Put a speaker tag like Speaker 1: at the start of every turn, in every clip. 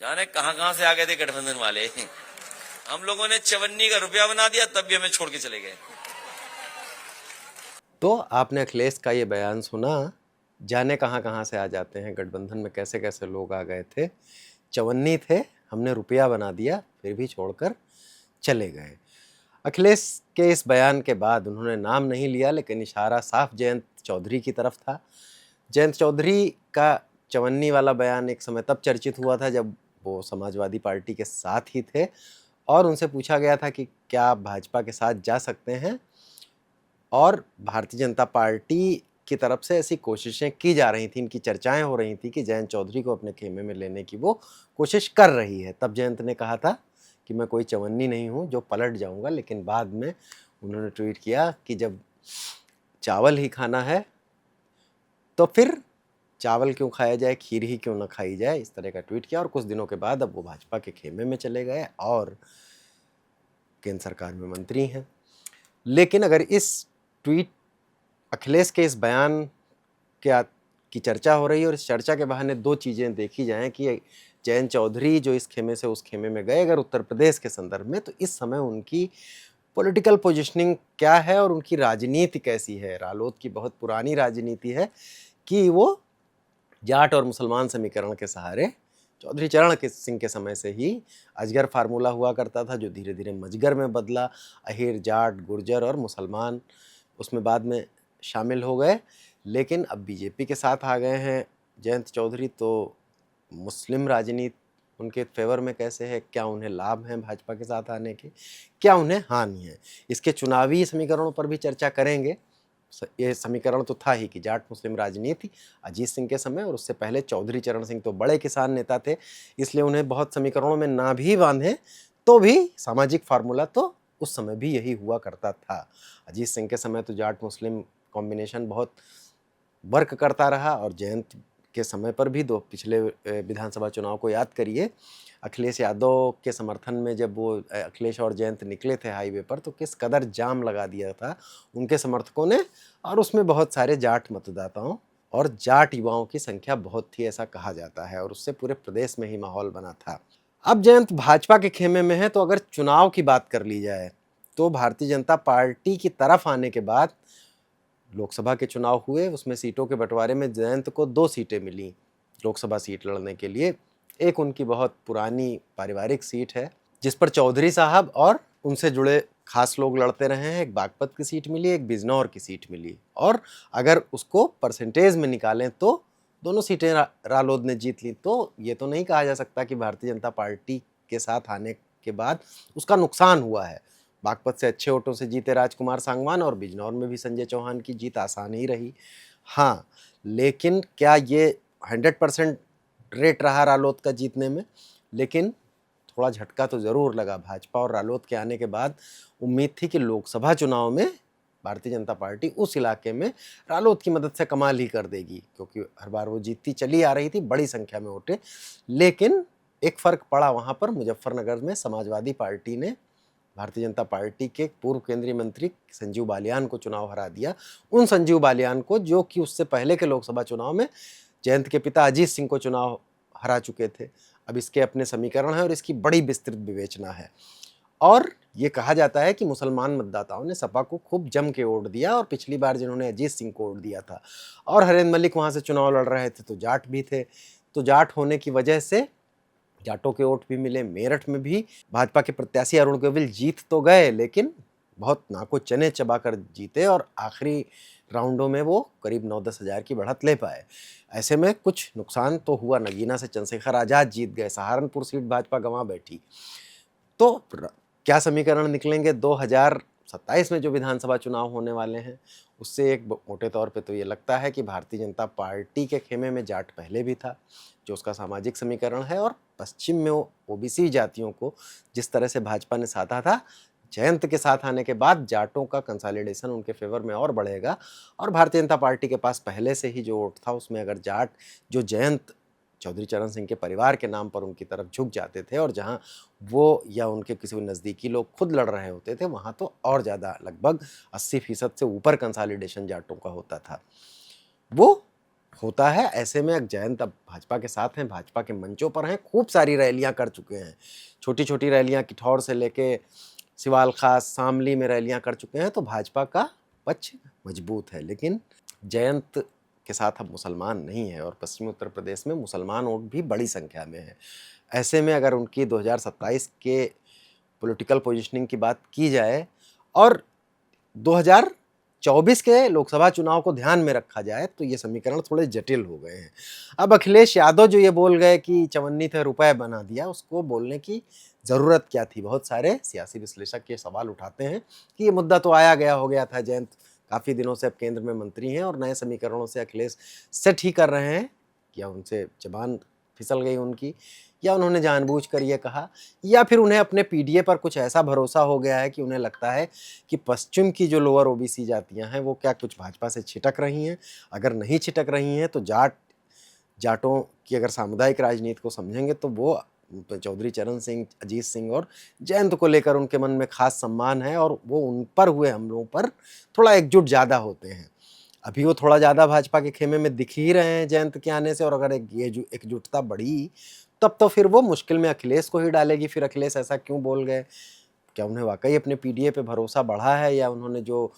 Speaker 1: जाने कहां कहां से आ गए थे गठबंधन वाले। हम लोगों ने चवन्नी का रुपया बना दिया, तब भी हमें छोड़ के चले गए।
Speaker 2: तो आपने अखिलेश का ये बयान सुना, जाने कहां कहां से आ जाते हैं, गठबंधन में कैसे कैसे लोग आ गए थे, चवन्नी थे, हमने रुपया बना दिया, फिर भी छोड़कर चले गए। अखिलेश के इस बयान के बाद उन्होंने नाम नहीं लिया, लेकिन इशारा साफ जयंत चौधरी की तरफ था। जयंत चौधरी का चवन्नी वाला बयान एक समय तब चर्चित हुआ था जब वो समाजवादी पार्टी के साथ ही थे और उनसे पूछा गया था कि क्या आप भाजपा के साथ जा सकते हैं, और भारतीय जनता पार्टी की तरफ से ऐसी कोशिशें की जा रही थी, इनकी चर्चाएं हो रही थी कि जयंत चौधरी को अपने खेमे में लेने की वो कोशिश कर रही है। तब जयंत ने कहा था कि मैं कोई चवन्नी नहीं हूं जो पलट जाऊंगा, लेकिन बाद में उन्होंने ट्वीट किया कि जब चावल ही खाना है तो फिर चावल क्यों खाया जाए, खीर ही क्यों ना खाई जाए, इस तरह का ट्वीट किया। और कुछ दिनों के बाद अब वो भाजपा के खेमे में चले गए और केंद्र सरकार में मंत्री हैं। लेकिन अगर इस ट्वीट, अखिलेश के इस बयान की चर्चा हो रही है और इस चर्चा के बहाने दो चीज़ें देखी जाएं कि जयंत चौधरी जो इस खेमे से उस खेमे में गए, अगर उत्तर प्रदेश के संदर्भ में, तो इस समय उनकी पॉलिटिकल पोजीशनिंग क्या है और उनकी राजनीति कैसी है। रालोद की बहुत पुरानी राजनीति है कि वो जाट और मुसलमान समीकरण के सहारे, चौधरी चरण सिंह के समय से ही अजगर फार्मूला हुआ करता था, जो धीरे धीरे मजगर में बदला। अहीर, जाट, गुर्जर और मुसलमान उसमें बाद में शामिल हो गए। लेकिन अब बीजेपी के साथ आ गए हैं जयंत चौधरी, तो मुस्लिम राजनीति उनके फेवर में कैसे है, क्या उन्हें लाभ हैं भाजपा के साथ आने के, क्या उन्हें हानि है। इसके चुनावी समीकरणों पर भी चर्चा करेंगे। ये समीकरण तो था ही कि जाट मुस्लिम राजनीति अजीत सिंह के समय, और उससे पहले चौधरी चरण सिंह तो बड़े किसान नेता थे, इसलिए उन्हें बहुत समीकरणों में ना भी बांधे तो भी सामाजिक फार्मूला तो उस समय भी यही हुआ करता था। अजीत सिंह के समय तो जाट मुस्लिम कॉम्बिनेशन बहुत वर्क करता रहा, और जयंत के समय पर भी दो पिछले विधानसभा चुनाव को याद करिए, अखिलेश यादव के समर्थन में जब वो अखिलेश और जयंत निकले थे हाईवे पर, तो किस कदर जाम लगा दिया था उनके समर्थकों ने, और उसमें बहुत सारे जाट मतदाताओं और जाट युवाओं की संख्या बहुत थी, ऐसा कहा जाता है, और उससे पूरे प्रदेश में ही माहौल बना था। अब जयंत भाजपा के खेमे में है, तो अगर चुनाव की बात कर ली जाए तो भारतीय जनता पार्टी की तरफ आने के बाद लोकसभा के चुनाव हुए, उसमें सीटों के बंटवारे में जयंत को 2 सीटें मिली लोकसभा सीट लड़ने के लिए। एक उनकी बहुत पुरानी पारिवारिक सीट है जिस पर चौधरी साहब और उनसे जुड़े खास लोग लड़ते रहे हैं, एक बागपत की सीट मिली, एक बिजनौर की सीट मिली, और अगर उसको परसेंटेज में निकालें तो दोनों सीटें रालोद ने जीत ली। तो ये तो नहीं कहा जा सकता कि भारतीय जनता पार्टी के साथ आने के बाद उसका नुकसान हुआ है। बागपत से अच्छे वोटों से जीते राजकुमार सांगवान, और बिजनौर में भी संजय चौहान की जीत आसान ही रही। हाँ, लेकिन क्या ये 100% रेट रहा रालोद का जीतने में? लेकिन थोड़ा झटका तो ज़रूर लगा। भाजपा और रालोद के आने के बाद उम्मीद थी कि लोकसभा चुनाव में भारतीय जनता पार्टी उस इलाके में रालोद की मदद से कमाल ही कर देगी, क्योंकि हर बार वो जीतती चली आ रही थी बड़ी संख्या में वोटें। लेकिन एक फ़र्क पड़ा वहाँ पर, मुजफ्फरनगर में समाजवादी पार्टी ने भारतीय जनता पार्टी के पूर्व केंद्रीय मंत्री संजीव बालियान को चुनाव हरा दिया। उन संजीव बालियान को जो कि उससे पहले के लोकसभा चुनाव में जयंत के पिता अजीत सिंह को चुनाव हरा चुके थे। अब इसके अपने समीकरण हैं और इसकी बड़ी विस्तृत विवेचना है। और ये कहा जाता है कि मुसलमान मतदाताओं ने सपा को खूब जम के वोट दिया, और पिछली बार जिन्होंने अजीत सिंह को वोट दिया था और हरेंद्र मलिक वहाँ से चुनाव लड़ रहे थे तो जाट भी थे, तो जाट होने की वजह से जाटों के वोट भी मिले। मेरठ में भी भाजपा के प्रत्याशी अरुण गोविल जीत तो गए, लेकिन बहुत नाको चने चबाकर जीते, और आखिरी राउंडों में वो करीब 9-10 हज़ार की बढ़त ले पाए। ऐसे में कुछ नुकसान तो हुआ। नगीना से चंद्रशेखर आजाद जीत गए, सहारनपुर सीट भाजपा गंवा बैठी। तो क्या समीकरण निकलेंगे 2027 में जो विधानसभा चुनाव होने वाले हैं, उससे एक मोटे तौर पे तो ये लगता है कि भारतीय जनता पार्टी के खेमे में जाट पहले भी था, जो उसका सामाजिक समीकरण है, और पश्चिम में ओबीसी जातियों को जिस तरह से भाजपा ने साधा था, जयंत के साथ आने के बाद जाटों का कंसोलिडेशन उनके फेवर में और बढ़ेगा। और भारतीय जनता पार्टी के पास पहले से ही जो वोट था, उसमें अगर जाट जो जयंत चौधरी चरण सिंह के परिवार के नाम पर उनकी तरफ झुक जाते थे, और जहां वो या उनके किसी नज़दीकी लोग खुद लड़ रहे होते थे, वहां तो और ज़्यादा लगभग 80% से ऊपर कंसोलिडेशन जाटों का होता था। वो होता है। ऐसे में अब जयंत अब भाजपा के साथ हैं, भाजपा के मंचों पर हैं, खूब सारी रैलियां कर चुके हैं, छोटी छोटी रैलियां किठौर से लेके सिवाल खास शामली में रैलियां कर चुके हैं। तो भाजपा का पक्ष मजबूत है, लेकिन जयंत के साथ अब मुसलमान नहीं है और पश्चिमी उत्तर प्रदेश में मुसलमान वोट भी बड़ी संख्या में है। ऐसे में अगर उनकी 2027 के पॉलिटिकल पोजीशनिंग की बात की जाए और 2024 के लोकसभा चुनाव को ध्यान में रखा जाए तो ये समीकरण थोड़े जटिल हो गए हैं। अब अखिलेश यादव जो ये बोल गए कि चवन्नी थे रुपए बना दिया, उसको बोलने की ज़रूरत क्या थी? बहुत सारे सियासी विश्लेषक ये सवाल उठाते हैं कि ये मुद्दा तो आया गया हो गया था, जयंत काफ़ी दिनों से अब केंद्र में मंत्री हैं और नए समीकरणों से अखिलेश सेट ही कर रहे हैं, या उनसे जबान फिसल गई उनकी, या उन्होंने जानबूझकर ये कहा, या फिर उन्हें अपने पीडीए पर कुछ ऐसा भरोसा हो गया है कि उन्हें लगता है कि पश्चिम की जो लोअर ओबीसी जातियां हैं वो क्या कुछ भाजपा से छिटक रही हैं। अगर नहीं छिटक रही हैं तो जाटों की अगर सामुदायिक राजनीति को समझेंगे तो वो चौधरी चरण सिंह, अजीत सिंह और जयंत को लेकर उनके मन में खास सम्मान है और वो उन पर हुए हमलों पर थोड़ा एकजुट ज़्यादा होते हैं। अभी वो थोड़ा ज़्यादा भाजपा के खेमे में दिख ही रहे हैं जयंत के आने से, और अगर एकजुटता बढ़ी तब तो फिर वो मुश्किल में अखिलेश को ही डालेगी। फिर अखिलेश ऐसा क्यों बोल गए? क्या उन्हें वाकई अपने पीडीए पे भरोसा बढ़ा है, या उन्होंने जो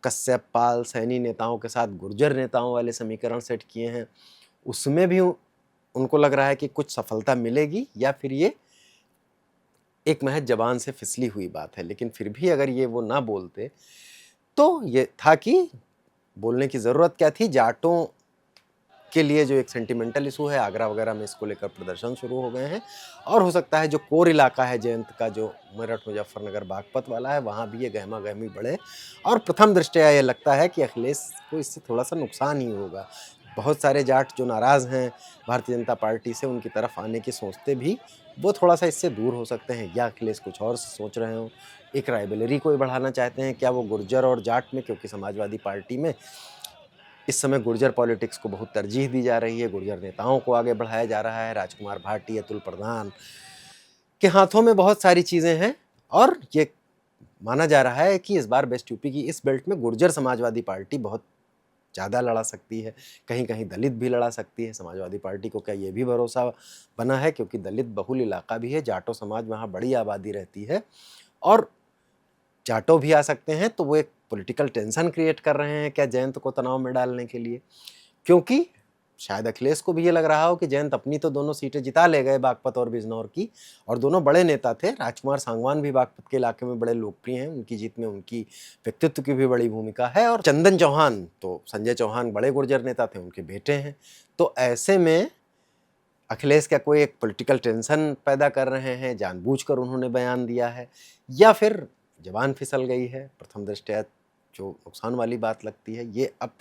Speaker 2: कश्यप, पाल, सैनी नेताओं के साथ गुर्जर नेताओं वाले समीकरण सेट किए हैं उसमें भी उनको लग रहा है कि कुछ सफलता मिलेगी, या फिर ये एक महज जबान से फिसली हुई बात है? लेकिन फिर भी अगर ये वो ना बोलते तो ये था कि बोलने की ज़रूरत क्या थी। जाटों के लिए जो एक सेंटिमेंटल इशू है, आगरा वगैरह में इसको लेकर प्रदर्शन शुरू हो गए हैं, और हो सकता है जो कोर इलाका है जयंत का, जो मेरठ, मुजफ्फरनगर, बागपत वाला है, वहाँ भी ये गहमा गहमी बढ़े। और प्रथम दृष्टया ये लगता है कि अखिलेश को इससे थोड़ा सा नुकसान ही होगा। बहुत सारे जाट जो नाराज़ हैं भारतीय जनता पार्टी से, उनकी तरफ आने की सोचते भी वो थोड़ा सा इससे दूर हो सकते हैं, या अखिलेश कुछ और सोच रहे हों, एक राइवलरी को बढ़ाना चाहते हैं। क्या वो गुर्जर और जाट में, क्योंकि समाजवादी पार्टी में इस समय गुर्जर पॉलिटिक्स को बहुत तरजीह दी जा रही है, गुर्जर नेताओं को आगे बढ़ाया जा रहा है, राजकुमार भाटी, अतुल प्रधान के हाथों में बहुत सारी चीज़ें हैं, और ये माना जा रहा है कि इस बार वेस्ट यूपी की इस बेल्ट में गुर्जर समाजवादी पार्टी बहुत ज़्यादा लड़ा सकती है, कहीं कहीं दलित भी लड़ा सकती है। समाजवादी पार्टी को क्या ये भी भरोसा बना है, क्योंकि दलित बहुल इलाका भी है, जाटो समाज वहाँ बड़ी आबादी रहती है और जाटो भी आ सकते हैं, तो वो एक पॉलिटिकल टेंशन क्रिएट कर रहे हैं क्या जयंत को तनाव में डालने के लिए? क्योंकि शायद अखिलेश को भी ये लग रहा हो कि जयंत अपनी तो दोनों सीटें जिता ले गए, बागपत और बिजनौर की, और दोनों बड़े नेता थे। राजकुमार सांगवान भी बागपत के इलाके में बड़े लोकप्रिय हैं, उनकी जीत में उनकी व्यक्तित्व की भी बड़ी भूमिका है, और चंदन चौहान, तो संजय चौहान बड़े गुर्जर नेता थे, उनके बेटे हैं। तो ऐसे में अखिलेश क्या कोई एक पॉलिटिकल टेंशन पैदा कर रहे हैं, जानबूझकर उन्होंने बयान दिया है, या फिर जबान फिसल गई है? प्रथम दृष्टया जो नुकसान वाली बात लगती है, ये अब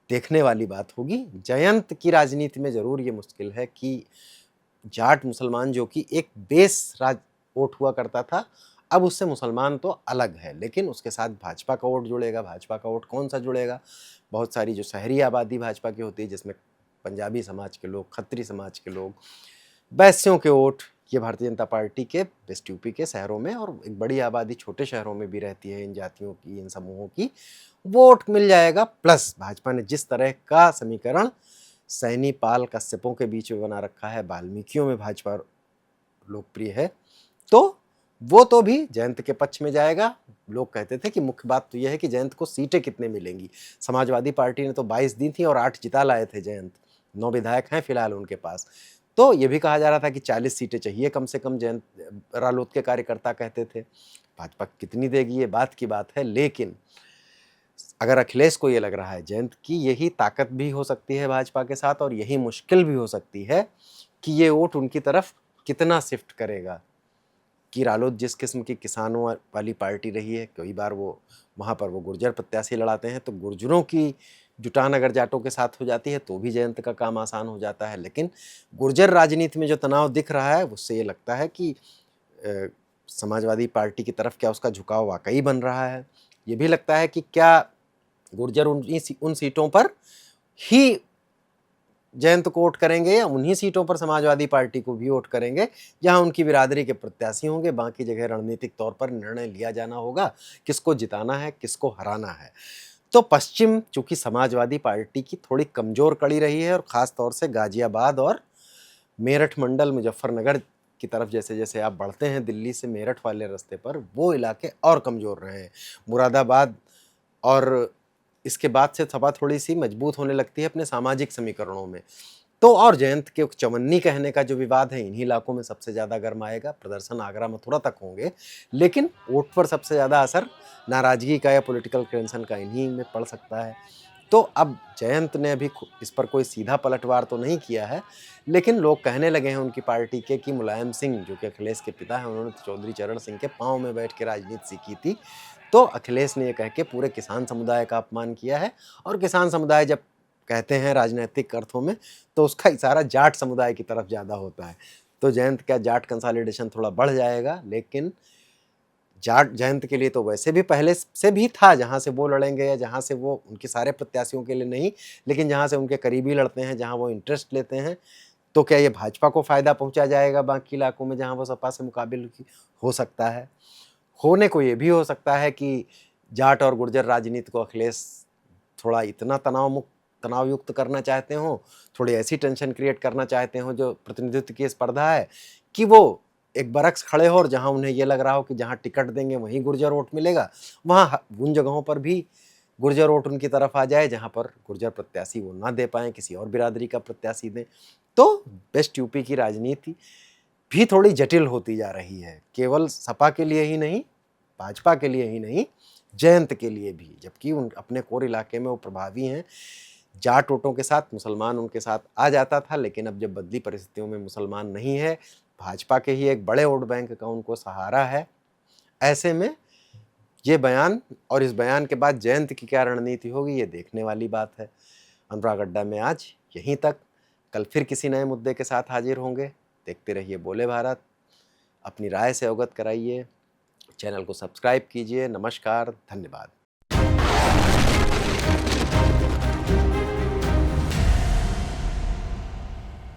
Speaker 2: देखने वाली बात होगी। जयंत की राजनीति में ज़रूर ये मुश्किल है कि जाट मुसलमान जो कि एक बेस राज वोट हुआ करता था, अब उससे मुसलमान तो अलग है, लेकिन उसके साथ भाजपा का वोट जुड़ेगा। भाजपा का वोट कौन सा जुड़ेगा? बहुत सारी जो शहरी आबादी भाजपा की होती है, जिसमें पंजाबी समाज के लोग, खत्री समाज के लोग, वैश्यों के वोट, ये भारतीय जनता पार्टी के वेस्ट यूपी के शहरों में, और एक बड़ी आबादी छोटे शहरों में भी रहती है इन जातियों की, इन समूहों की, वोट मिल जाएगा। प्लस भाजपा ने जिस तरह का समीकरण सैनी, पाल, कश्यपों के बीच में बना रखा है, वाल्मीकियों में भाजपा लोकप्रिय है, तो वो तो भी जयंत के पक्ष में जाएगा। लोग कहते थे कि मुख्य बात तो यह है कि जयंत को सीटें कितने मिलेंगी। समाजवादी पार्टी ने तो 22 दी थी और 8 जिता लाए थे जयंत, 9 विधायक हैं फिलहाल उनके पास। तो ये भी कहा जा रहा था कि 40 सीटें चाहिए कम से कम, जयंत रालोद के कार्यकर्ता कहते थे। भाजपा कितनी देगी ये बात की बात है, लेकिन अगर अखिलेश को ये लग रहा है जयंत की यही ताकत भी हो सकती है भाजपा के साथ, और यही मुश्किल भी हो सकती है कि ये वोट उनकी तरफ कितना शिफ्ट करेगा। कि रालोद जिस किस्म की किसानों वाली पार्टी रही है, कई बार वो वहाँ पर वो गुर्जर प्रत्याशी लड़ाते हैं, तो गुर्जरों की जुटान अगर जाटों के साथ हो जाती है तो भी जयंत का काम आसान हो जाता है। लेकिन गुर्जर राजनीति में जो तनाव दिख रहा है, उससे ये लगता है कि समाजवादी पार्टी की तरफ क्या उसका झुकाव वाकई बन रहा है। ये भी लगता है कि क्या गुर्जर उन सीटों पर ही जयंत को वोट करेंगे, या उन्हीं सीटों पर समाजवादी पार्टी को भी वोट करेंगे जहां उनकी बिरादरी के प्रत्याशी होंगे। बाकी जगह रणनीतिक तौर पर निर्णय लिया जाना होगा किसको जिताना है, किसको हराना है। तो पश्चिम चूंकि समाजवादी पार्टी की थोड़ी कमजोर कड़ी रही है और खास तौर से गाजियाबाद और मेरठ मंडल मुजफ्फरनगर की तरफ जैसे जैसे आप बढ़ते हैं दिल्ली से मेरठ वाले रास्ते पर, वो इलाके और कमज़ोर रहे हैं। मुरादाबाद और इसके बाद से सपा थोड़ी सी मजबूत होने लगती है अपने सामाजिक समीकरणों में। तो और जयंत के चवन्नी कहने का जो विवाद है इन्हीं इलाकों में सबसे ज़्यादा गरमाएगा। प्रदर्शन आगरा मथुरा तक होंगे, लेकिन वोट पर सबसे ज़्यादा असर नाराज़गी का या पॉलिटिकल टेंशन का इन्हीं में पड़ सकता है। तो अब जयंत ने अभी इस पर कोई सीधा पलटवार तो नहीं किया है, लेकिन लोग कहने लगे हैं उनकी पार्टी के कि मुलायम सिंह जो कि अखिलेश के पिता हैं, उन्होंने चौधरी चरण सिंह के पाँव में बैठ के राजनीति सीखी थी। तो अखिलेश ने ये कह के पूरे किसान समुदाय का अपमान किया है, और किसान समुदाय जब कहते हैं राजनीतिक अर्थों में तो उसका इशारा जाट समुदाय की तरफ ज़्यादा होता है। तो जयंत का जाट कंसोलिडेशन थोड़ा बढ़ जाएगा, लेकिन जाट जयंत के लिए तो वैसे भी पहले से भी था, जहाँ से वो लड़ेंगे या जहाँ से वो उनके सारे प्रत्याशियों के लिए नहीं, लेकिन जहाँ से उनके करीबी लड़ते हैं, जहाँ वो इंटरेस्ट लेते हैं। तो क्या ये भाजपा को फ़ायदा पहुँचा जाएगा बाकी इलाकों में जहाँ वो सपा से मुकाबिल हो सकता है? होने को ये भी हो सकता है कि जाट और गुर्जर राजनीति को अखिलेश थोड़ा इतना तनावयुक्त करना चाहते हों, थोड़ी ऐसी टेंशन क्रिएट करना चाहते हों जो प्रतिनिधित्व की स्पर्धा है, कि वो एक बरक्स खड़े हो और जहाँ उन्हें ये लग रहा हो कि जहाँ टिकट देंगे वहीं गुर्जर वोट मिलेगा, वहाँ उन जगहों पर भी गुर्जर वोट उनकी तरफ आ जाए जहाँ पर गुर्जर प्रत्याशी वो ना दे पाएँ, किसी और बिरादरी का प्रत्याशी दें। तो वेस्ट यूपी की राजनीति भी थोड़ी जटिल होती जा रही है, केवल सपा के लिए ही नहीं, भाजपा के लिए ही नहीं, जयंत के लिए भी। जबकि उन अपने कोर इलाके में वो प्रभावी हैं। जाट वोटों के साथ मुसलमान उनके साथ आ जाता था, लेकिन अब जब बदली परिस्थितियों में मुसलमान नहीं है, भाजपा के ही एक बड़े वोट बैंक का उनको सहारा है। ऐसे में ये बयान और इस बयान के बाद जयंत की क्या रणनीति होगी, ये देखने वाली बात है। अनुराग अड्डा में आज यहीं तक। कल फिर किसी नए मुद्दे के साथ हाजिर होंगे। देखते रहिए बोले भारत। अपनी राय से अवगत कराइए। चैनल को सब्सक्राइब कीजिए। नमस्कार, धन्यवाद।